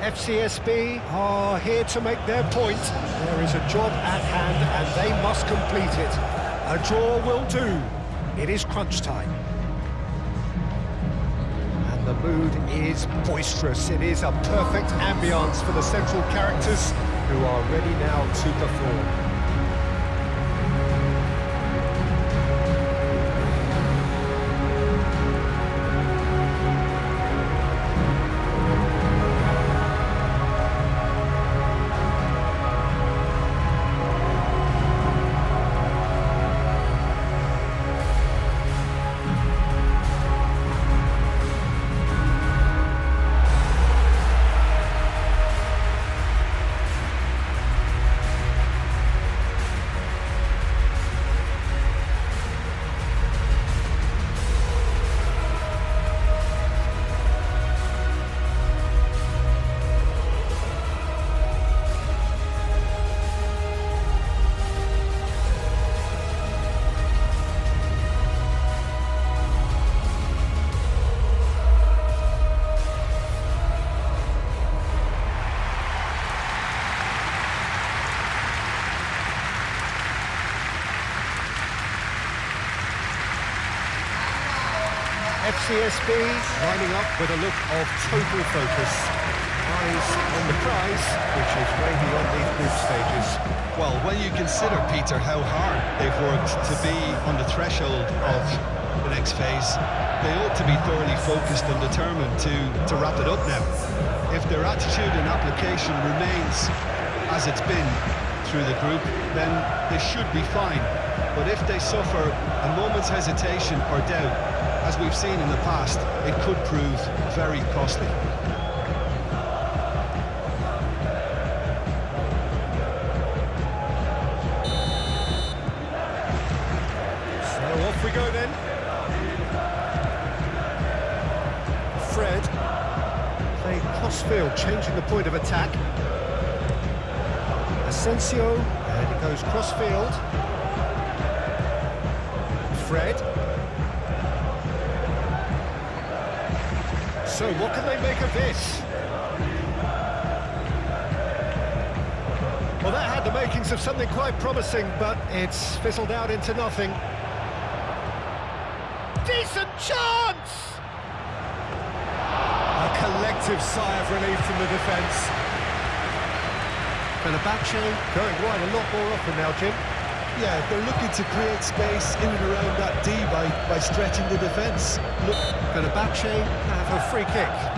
FCSB are here to make their point. There is a job at hand and they must complete it. A draw will do. It is crunch time. And the mood is boisterous. It is a perfect ambience for the central characters who are ready now to perform. FCSB lining up with a look of total focus. Eyes on the prize, which is way beyond these group stages. Well, when you consider, Peter, how hard they've worked to be on the threshold of the next phase, they ought to be thoroughly focused and determined to wrap it up now. If their attitude and application remains as it's been through the group, then they should be fine. But if they suffer a moment's hesitation or doubt, as we've seen in the past, it could prove very costly. So off we go then. Fred. Playing cross-field, changing the point of attack. Asensio, and he goes cross-field. Fred. So what can they make of this? Well, that had the makings of something quite promising, but it's fizzled out into nothing. Decent chance! A collective sigh of relief from the defence. Fenerbache going wide a lot more often now, Jim. Yeah, they're looking to create space in and around that D by stretching the defence. Look, Fenerbache have a free kick.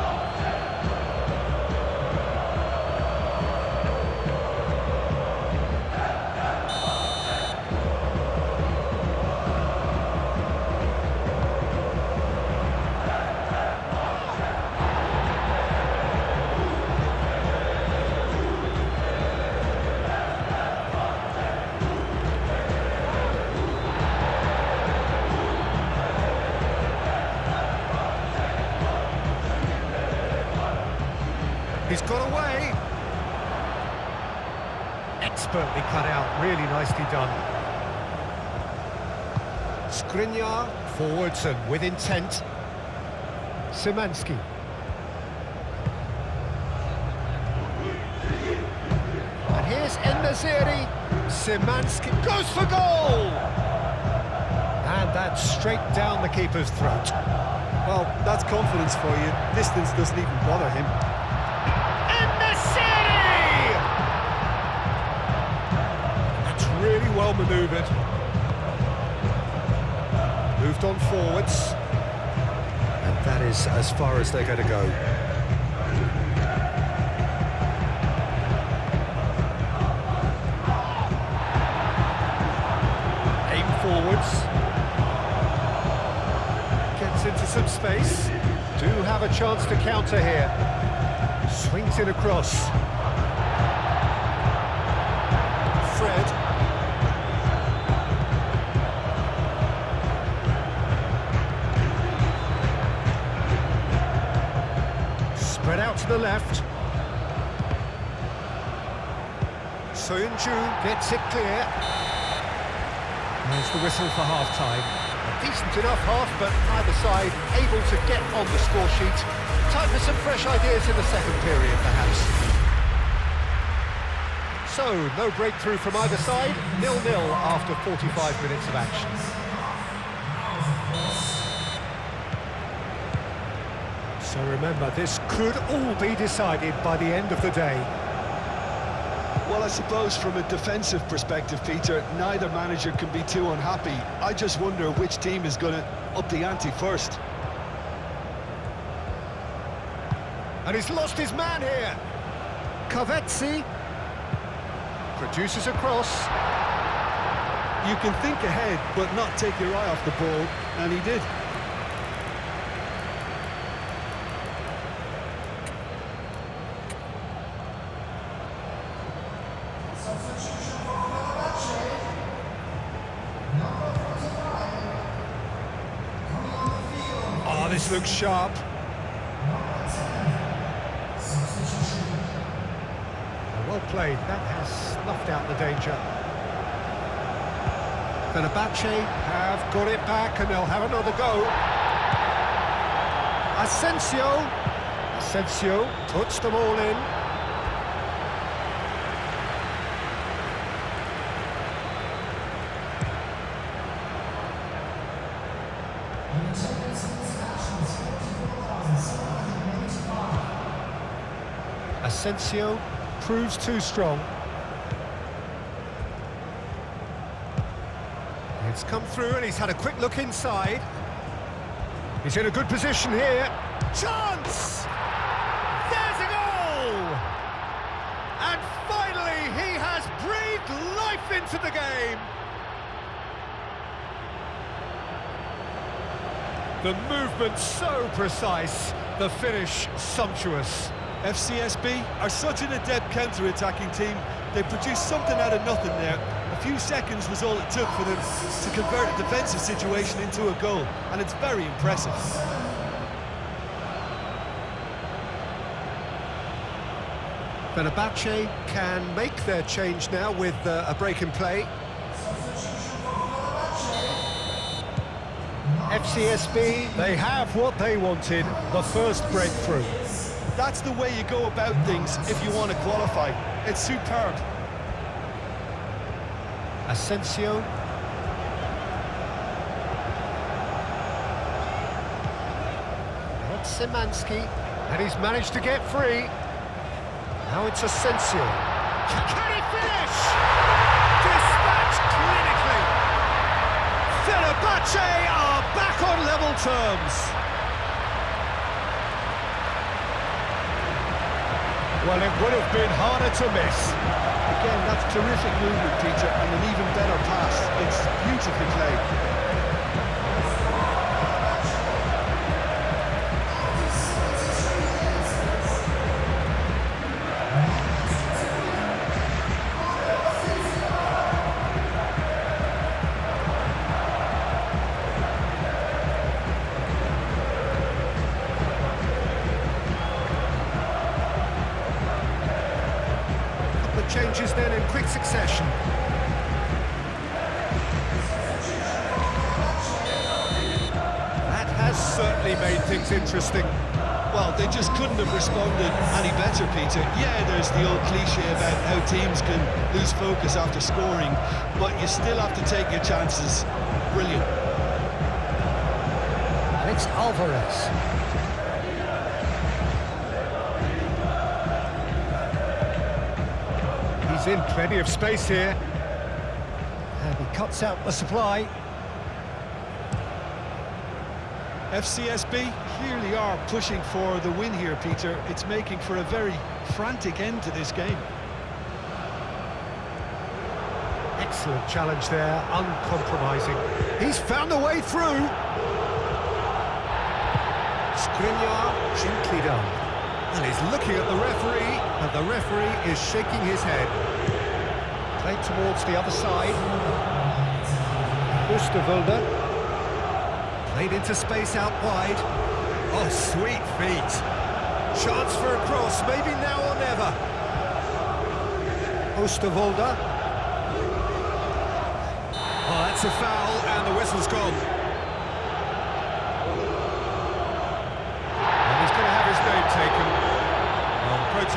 He's got away. Expertly cut out, really nicely done. Skriniar forwards and with intent. Szymanski. And here's En-Nesyri. Szymanski goes for goal! And that's straight down the keeper's throat. Well, that's confidence for you. Distance doesn't even bother him. Really well manoeuvred. Moved on forwards. And that is as far as they're going to go. Aim forwards. Gets into some space. Do have a chance to counter here. Swings it across. Fred. Spread out to the left. Soyuncu gets it clear. There's the whistle for half-time. A decent enough half, but neither side able to get on the score sheet. Time for some fresh ideas in the second period, perhaps. So, no breakthrough from either side, 0-0 after 45 minutes of action. So remember, this could all be decided by the end of the day. Well, I suppose from a defensive perspective, Peter, neither manager can be too unhappy. I just wonder which team is going to up the ante first. And he's lost his man here. Kavetsi produces a cross. You can think ahead, but not take your eye off the ball, and he did. Oh, this looks sharp. Well played, that has snuffed out the danger. Fenerbahce have got it back and they'll have another go. Asensio puts them all in. Asensio proves too strong. It's come through and he's had a quick look inside. He's in a good position here. Chance! There's a goal! And finally he has breathed life into the game. The movement so precise, the finish sumptuous. FCSB are such an adept counter-attacking team. They produced something out of nothing there. A few seconds was all it took for them to convert a defensive situation into a goal, and it's very impressive. Fenerbahce can make their change now with a break in play. FCSB, they have what they wanted, the first breakthrough. That's the way you go about things if you want to qualify. It's superb. Asensio. That's Szymanski, and he's managed to get free. Now it's Asensio. Can he finish? Dispatched clinically. Fenerbahce are back on level terms. Well, it would have been harder to miss. Again, that's terrific movement, Peter, and an even better pass. It's beautifully played. Changes then in quick succession. That has certainly made things interesting. Well, they just couldn't have responded any better, Peter. Yeah, there's the old cliche about how teams can lose focus after scoring, but you still have to take your chances. Brilliant. Alex Alvarez. He's in plenty of space here. And he cuts out the supply. FCSB clearly are pushing for the win here, Peter. It's making for a very frantic end to this game. Excellent challenge there, uncompromising. He's found a way through. Skriniar, gently done. And he's looking at the referee, and the referee is shaking his head. Played towards the other side. Oosterwolde. Played into space out wide. Oh, sweet feet. Chance for a cross, maybe now or never. Oosterwolde. Oh, that's a foul, and the whistle's gone.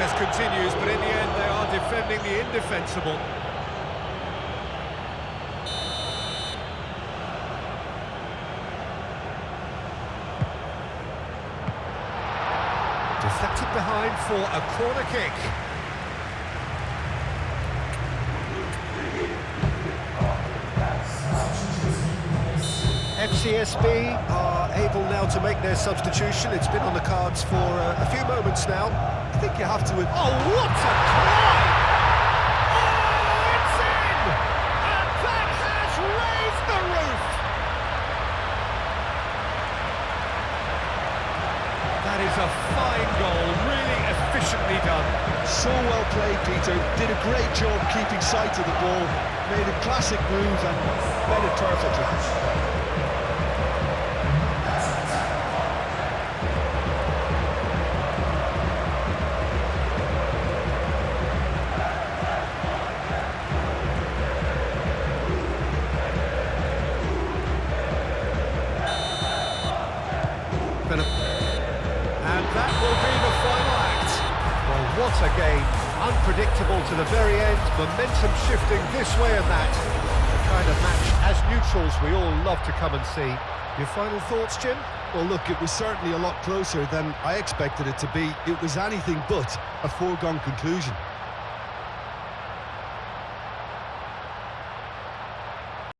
contest continues, but in the end they are defending the indefensible. Deflected behind for a corner kick. FCSB are able now to make their substitution. It's been on the cards for a few moments now. I think you have to... Oh, what a try! Oh, it's in! And that has raised the roof! That is a fine goal, really efficiently done. So well played, Peter. Did a great job keeping sight of the ball. Made a classic move and read it perfectly. And that will be the final act. Well, what a game. Unpredictable to the very end, momentum shifting this way and that. The kind of match, as neutrals, we all love to come and see. Your final thoughts, Jim? Well, look, it was certainly a lot closer than I expected it to be. It was anything but a foregone conclusion.